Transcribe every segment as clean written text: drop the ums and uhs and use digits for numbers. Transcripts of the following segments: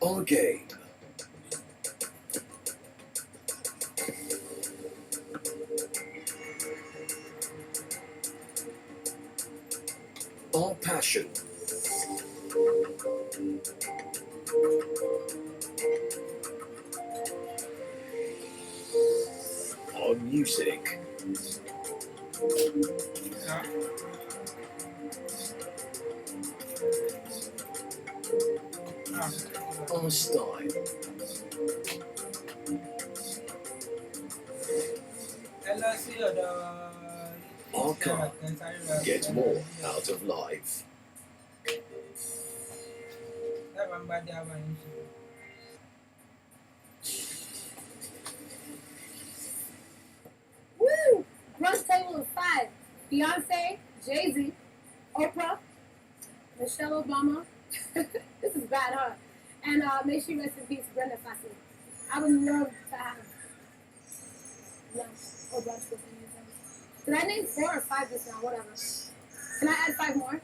Our game. Our passion. Our music. Our style. Our car. Get more out of life. Woo! Brunch table of 5. Beyonce, Jay-Z, Oprah, Michelle Obama. This is bad, huh? And may she rest in peace, Brenda Fassie. I would love to have lunch or brunch with any of them. Did I name 4 or 5 just now? Whatever. Can I add 5 more?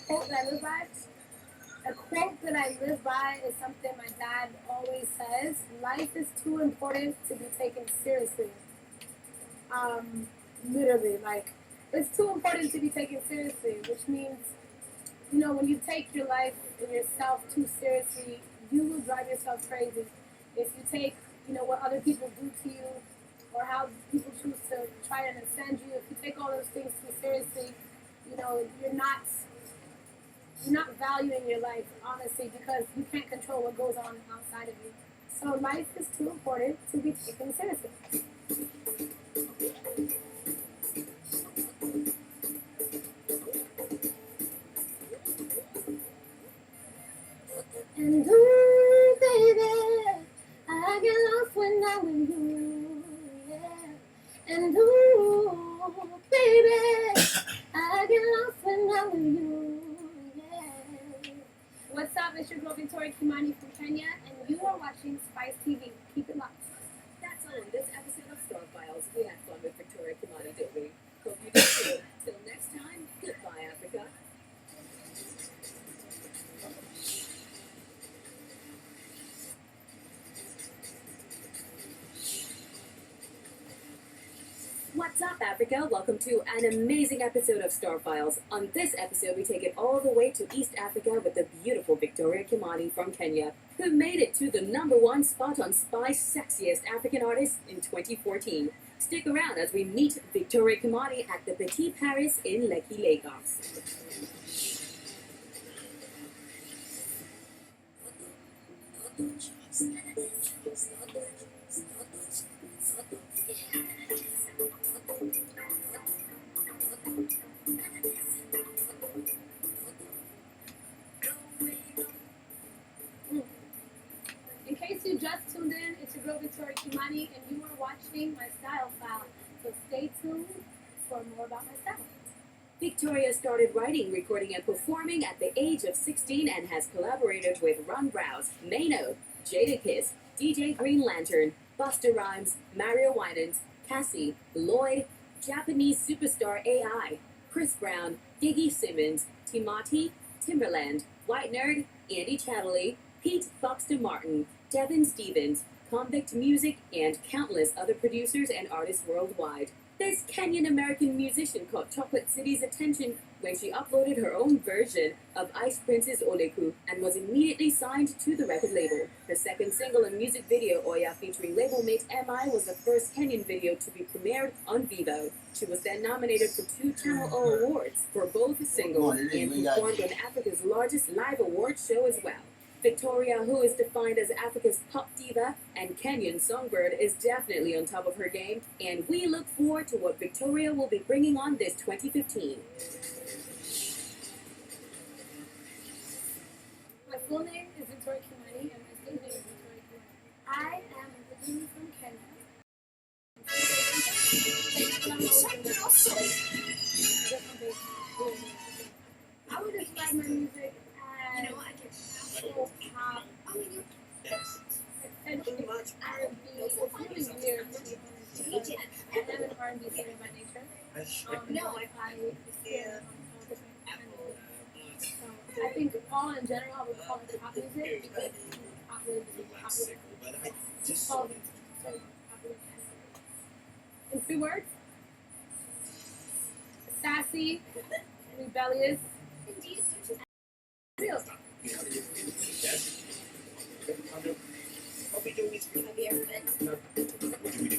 Quote that I live by? A quote that I live by is something my dad always says. Life is too important to be taken seriously. Literally, like, it's too important to be taken seriously, which means, you know, when you take your life and yourself too seriously, you will drive yourself crazy. If you take, you know, what other people do to you or how people choose to try and offend you, if you take all those things too seriously, you know, you're not valuing your life, honestly, because you can't control what goes on outside of you. So life is too important to be taken seriously. And ooh, baby, I get lost when I'm with you, yeah. And ooh, baby, I get lost when I'm with you, yeah. What's up? It's your girl Victoria Kimani from Kenya, and you are watching Spice TV. Keep it locked. That's all in this episode of Star Files. We had fun with Victoria Kimani, didn't we? Hope you did too. Till next time, goodbye, Africa. What's up, Africa? Welcome to an amazing episode of Star Files. On this episode, we take it all the way to East Africa with the beautiful Victoria Kimani from Kenya, who made it to the #1 spot on Spy's Sexiest African Artists in 2014. Stick around as we meet Victoria Kimani at the Petit Paris in Lekki, Lagos. In case you just tuned in, it's your girl Victoria Kimani, and you are watching my style file. So stay tuned for more about my style. Victoria started writing, recording, and performing at the age of 16 and has collaborated with Ron Browse, Mano, Jadakiss, DJ Green Lantern, Busta Rhymes, Mario Winans, Cassie, Lloyd, Japanese superstar AI, Chris Brown, Giggy Simmons, Timati, Timberland, White Nerd, Andy Chatterley, Pete Foxton Martin, Devin Stevens, Convict Music, and countless other producers and artists worldwide. This Kenyan-American musician caught Chocolate City's attention when she uploaded her own version of Ice Prince's Oleku and was immediately signed to the record label. Her second single and music video, Oya, featuring label mate MI, was the first Kenyan video to be premiered on Vivo. She was then nominated for 2 Channel O awards for both singles and performed on Africa's largest live award show as well. Victoria, who is defined as Africa's pop diva and Kenyan songbird, is definitely on top of her game, and we look forward to what Victoria will be bringing on this 2015. My full name is Victoria Kimani, and my stage name is Victoria Kimani. I am originally from Kenya. No, I experiment on all different kinds of things. So I think all in general, I would call it pop music because pop music is popular. Just all of it. So popular. In 3 words, sassy, rebellious, real. Have you ever been? What do we do?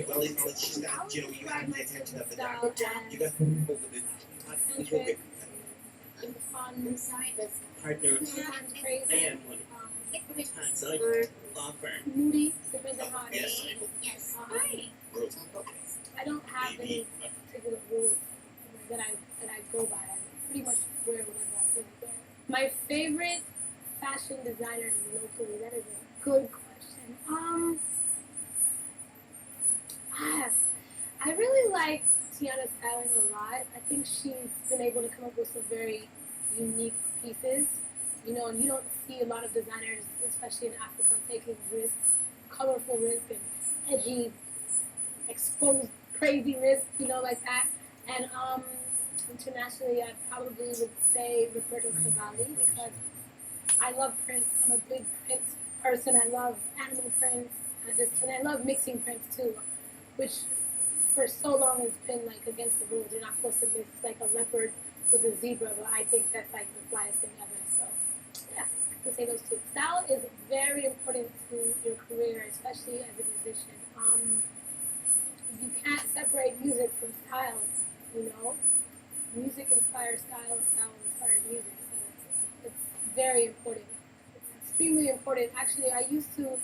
Well, she's got, you have the attention of the Style doctor. and You got over the interest, fun, partner. sometimes crazy, And one. So, law firm. moody, depends on how it Yes. is. Yes. Rules. I don't have any particular rules that I go by. I pretty much wear whatever I feel like wearing. My favorite fashion designer locally. That is a good question. I really like Tiana's styling a lot. I think she's been able to come up with some very unique pieces. You know, and you don't see a lot of designers, especially in Africa, taking risks, colorful risks, and edgy, exposed, crazy risks, you know, like that. And internationally, I probably would say Roberto Cavalli because I love prints. I'm a big print person. I love animal prints. And I love mixing prints too, which for so long has been like against the rules. You're not supposed to mix like a leopard with a zebra, but I think that's like the flyest thing ever. So yeah, to say those two. Style is very important to your career, especially as a musician. You can't separate music from style. You know, music inspires style, and style inspires music. So it's very important. It's extremely important. Actually, I used to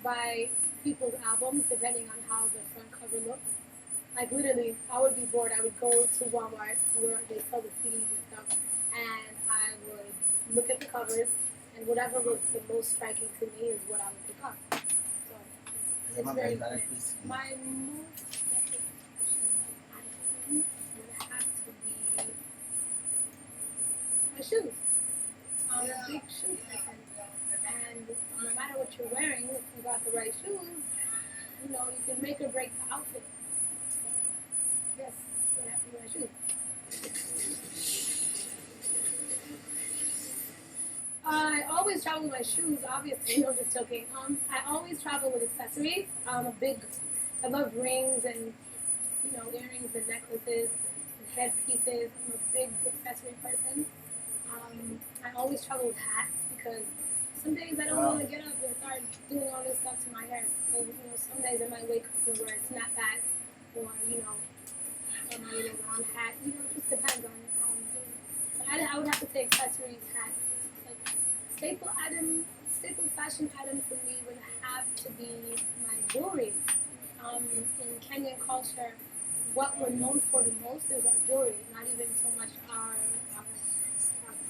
buy people's albums depending on how the front cover looked. Like literally, I would be bored. I would go to Walmart where they sell the CDs and stuff, and I would look at the covers, and whatever looked the most striking to me is what I would pick up. So it's very important. My most decorated item would have to be my shoes. I'm a big shoe person, and no matter what you're wearing, if you got the right shoes, you know you can make or break the outfit. So, yes, would have to be my shoes. I always travel with my shoes, obviously. No, just joking. I always travel with accessories. I love rings and, you know, earrings and necklaces and headpieces. I'm a big accessory person. I always travel with hats because some days I don't want to get up and start doing all this stuff to my hair. So, you know, some days I might wake up and wear a snapback or, you know, or my round hat. You know, it just depends on how I'm doing. But I would have to say accessories, hats. Like, staple fashion item for me would have to be my jewelry. In Kenyan culture, what we're known for the most is our jewelry, not even so much our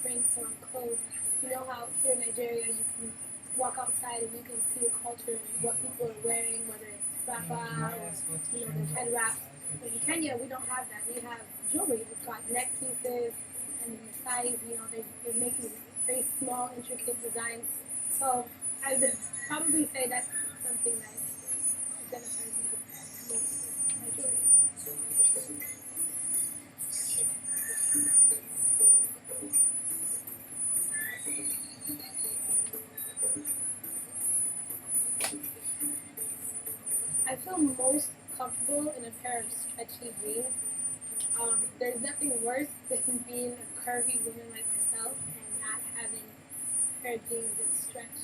prints or our clothes. You know how here in Nigeria you can walk outside and you can see the culture and what people are wearing, whether it's rapa or you know the head wraps. But in Kenya we don't have that. We have jewelry. We've got neck pieces and the size. You know they make these very small, intricate designs. So I would probably say that's something that identifies me the most with my jewelry. I feel most comfortable in a pair of stretchy jeans. There's nothing worse than being a curvy woman like myself and not having a pair of jeans that stretch.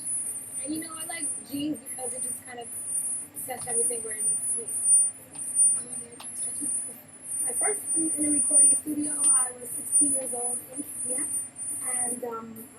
And you know, I like jeans because it just kind of sets everything where it needs to be. I first in a recording studio, I was 16 years old in Kenya, and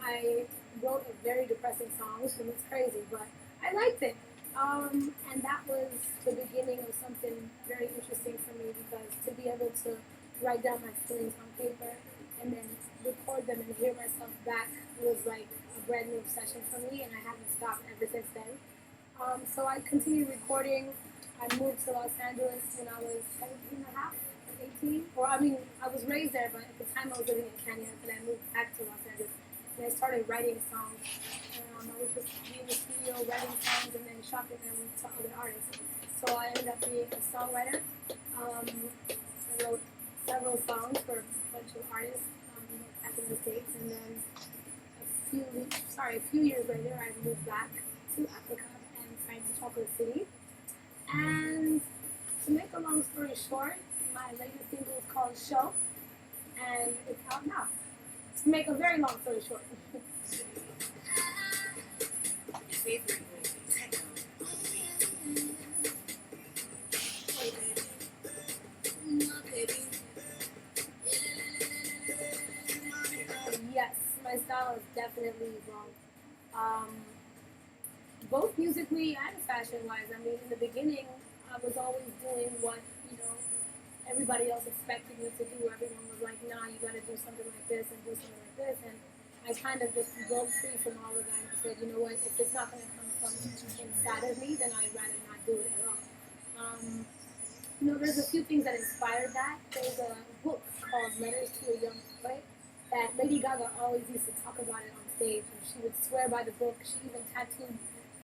I wrote a very depressing song, and it's crazy, but I liked it. And that was the beginning of something very interesting for me because to be able to write down my feelings on paper and then record them and hear myself back was like a brand new obsession for me, and I haven't stopped ever since then. So I continued recording. I moved to Los Angeles when I was 17 and a half, 18. Or I mean, I was raised there, but at the time I was living in Kenya, and I moved back to Los Angeles and I started writing songs. I would just be in the studio writing songs and then shopping them to other artists. So I ended up being a songwriter. I wrote several songs for a bunch of artists back in the States, and then a few years later, I moved back to Africa and signed to Chocolate City. And to make a long story short, my latest single is called Show, and it's out now. To make a very long story short. Yes, my style is definitely wrong. Both musically and fashion-wise. I mean, in the beginning, I was always doing what everybody else expected me to do. Everyone was like, "Nah, you got to do something like this and do something like this." And I kind of just broke free from all of that and said, "You know what? If it's not going to come from inside of me, then I'd rather not do it at all." There's a few things that inspired that. There's a book called Letters to a Young Poet that Lady Gaga always used to talk about it on stage. And she would swear by the book. She even tattooed